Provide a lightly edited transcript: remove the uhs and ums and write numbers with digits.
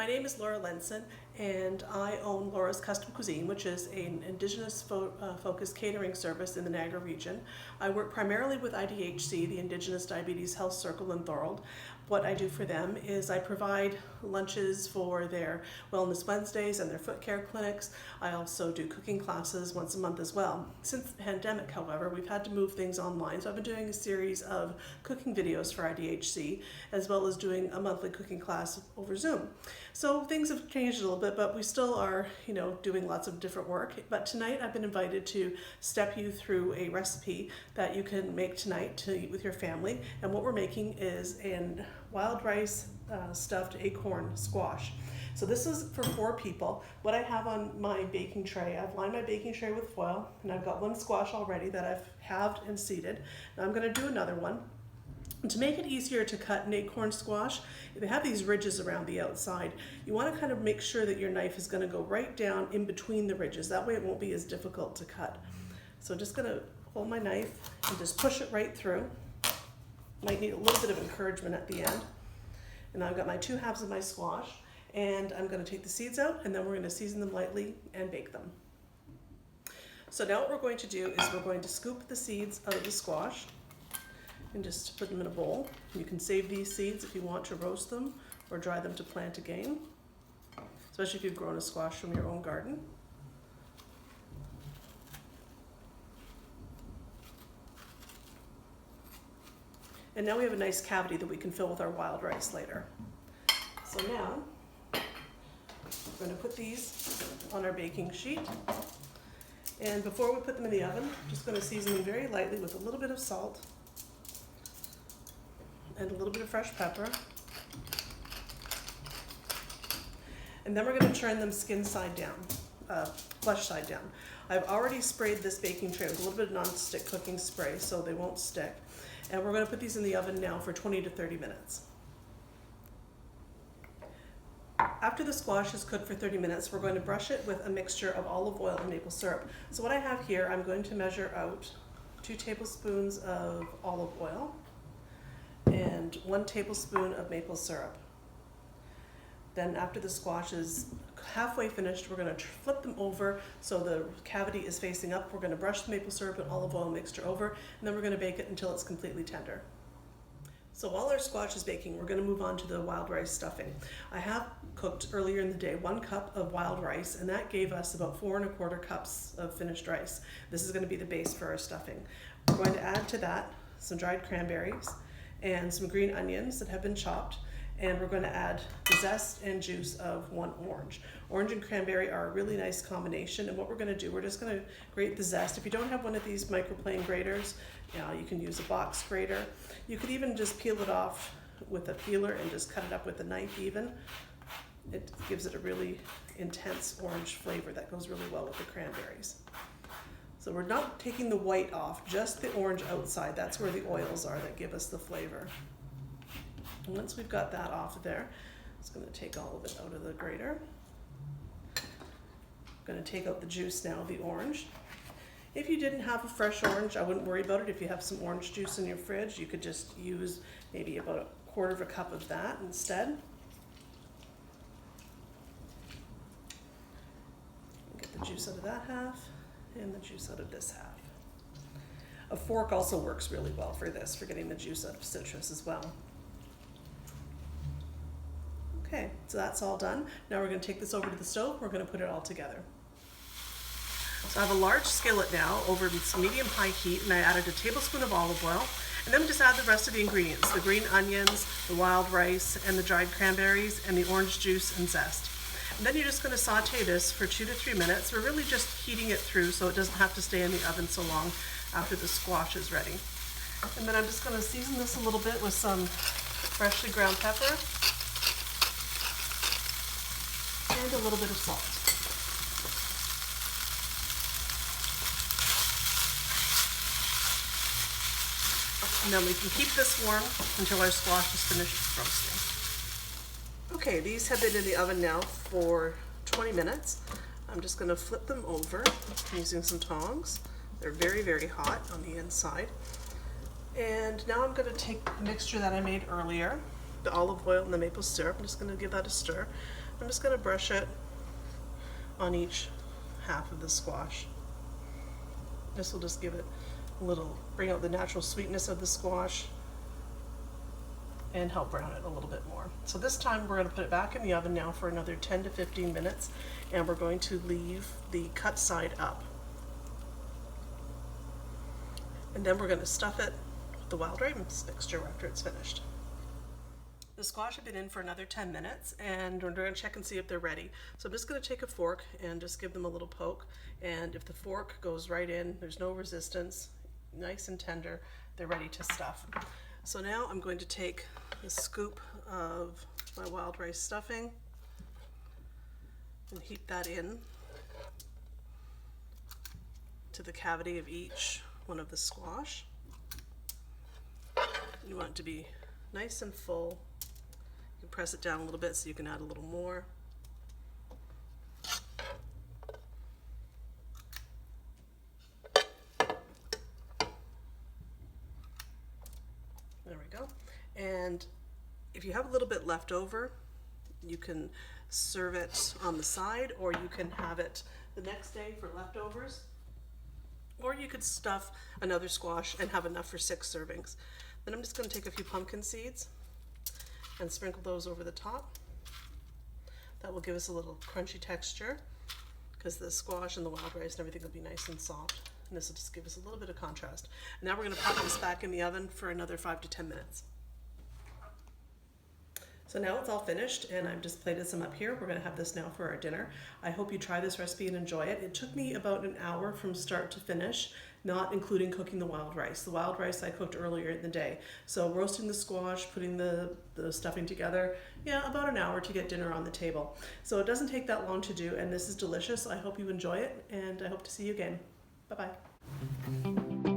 My name is Laura Lenson, and I own Laura's Custom Cuisine, which is an Indigenous focused catering service in the Niagara region. I work primarily with IDHC, the Indigenous Diabetes Health Circle in Thorold. What I do for them is I provide lunches for their Wellness Wednesdays and their foot care clinics. I also do cooking classes once a month as well. Since the pandemic, however, we've had to move things online, so I've been doing a series of cooking videos for IDHC, as well as doing a monthly cooking class over Zoom. So things have changed a little bit, but we still are, doing lots of different work. But tonight I've been invited to step you through a recipe that you can make tonight to eat with your family. And what we're making is an wild rice stuffed acorn squash. So this is for 4 people. What I have on my baking tray, I've lined my baking tray with foil, and I've got one squash already that I've halved and seeded. Now I'm going to do another one. And to make it easier to cut an acorn squash, they have these ridges around the outside. You want to kind of make sure that your knife is going to go right down in between the ridges. That way it won't be as difficult to cut. So I'm just going to hold my knife and just push it right through. Might need a little bit of encouragement at the end. And I've got my 2 halves of my squash, and I'm going to take the seeds out, and then we're going to season them lightly and bake them. So now what we're going to do is we're going to scoop the seeds out of the squash and just put them in a bowl. You can save these seeds if you want to roast them or dry them to plant again, especially if you've grown a squash from your own garden. And now we have a nice cavity that we can fill with our wild rice later. So now we're going to put these on our baking sheet. And before we put them in the oven, I'm just going to season them very lightly with a little bit of salt and a little bit of fresh pepper. And then we're going to turn them skin side down, flesh side down. I've already sprayed this baking tray with a little bit of non-stick cooking spray so they won't stick. And we're going to put these in the oven now for 20 to 30 minutes. After the squash is cooked for 30 minutes, we're going to brush it with a mixture of olive oil and maple syrup. So what I have here, I'm going to measure out 2 tablespoons of olive oil and 1 tablespoon of maple syrup. Then after the squash is halfway finished, we're going to flip them over so the cavity is facing up. We're going to brush the maple syrup and olive oil mixture over, and then we're going to bake it until it's completely tender. So while our squash is baking, we're going to move on to the wild rice stuffing. I have cooked earlier in the day 1 cup of wild rice, and that gave us about 4 1/4 cups of finished rice. This is going to be the base for our stuffing. We're going to add to that some dried cranberries and some green onions that have been chopped. And we're going to add the zest and juice of 1 orange. Orange and cranberry are a really nice combination, and what we're going to do, we're just going to grate the zest. If you don't have one of these microplane graters, you can use a box grater. You could even just peel it off with a peeler and just cut it up with a knife even. It gives it a really intense orange flavor that goes really well with the cranberries. So we're not taking the white off, just the orange outside. That's where the oils are that give us the flavor. And once we've got that off of there, I'm just going to take all of it out of the grater. I'm going to take out the juice now of the orange. If you didn't have a fresh orange, I wouldn't worry about it. If you have some orange juice in your fridge, you could just use maybe about 1/4 cup of that instead. Get the juice out of that half and the juice out of this half. A fork also works really well for this, for getting the juice out of citrus as well. Okay, so that's all done. Now we're going to take this over to the stove. We're going to put it all together. So I have a large skillet now over medium-high heat, and I added a tablespoon of olive oil. And then we just add the rest of the ingredients, the green onions, the wild rice, and the dried cranberries, and the orange juice and zest. And then you're just going to saute this for 2 to 3 minutes. We're really just heating it through so it doesn't have to stay in the oven so long after the squash is ready. And then I'm just going to season this a little bit with some freshly ground pepper and a little bit of salt. And then we can keep this warm until our squash is finished roasting. Okay, these have been in the oven now for 20 minutes. I'm just going to flip them over using some tongs. They're very, very hot on the inside. And now I'm going to take the mixture that I made earlier, the olive oil and the maple syrup. I'm just going to give that a stir. I'm just going to brush it on each half of the squash. This will just give it a little, bring out the natural sweetness of the squash and help brown it a little bit more. So this time we're going to put it back in the oven now for another 10 to 15 minutes, and we're going to leave the cut side up. And then we're going to stuff it with the wild rice mixture after it's finished. The squash have been in for another 10 minutes, and we're going to check and see if they're ready. So I'm just going to take a fork and just give them a little poke, and if the fork goes right in, there's no resistance, nice and tender, they're ready to stuff. So now I'm going to take a scoop of my wild rice stuffing and heat that in to the cavity of each one of the squash. You want it to be nice and full. You can press it down a little bit so you can add a little more. There we go. And if you have a little bit left over, you can serve it on the side, or you can have it the next day for leftovers, or you could stuff another squash and have enough for 6 servings. Then I'm just going to take a few pumpkin seeds and sprinkle those over the top. That will give us a little crunchy texture because the squash and the wild rice and everything will be nice and soft. And this will just give us a little bit of contrast. Now we're going to pop this back in the oven for another 5 to 10 minutes. So now it's all finished, and I've just plated some up here. We're going to have this now for our dinner. I hope you try this recipe and enjoy it. It took me about an hour from start to finish, not including cooking the wild rice. The wild rice I cooked earlier in the day. So roasting the squash, putting the stuffing together, yeah, about an hour to get dinner on the table. So it doesn't take that long to do, and this is delicious. I hope you enjoy it, and I hope to see you again. Bye-bye.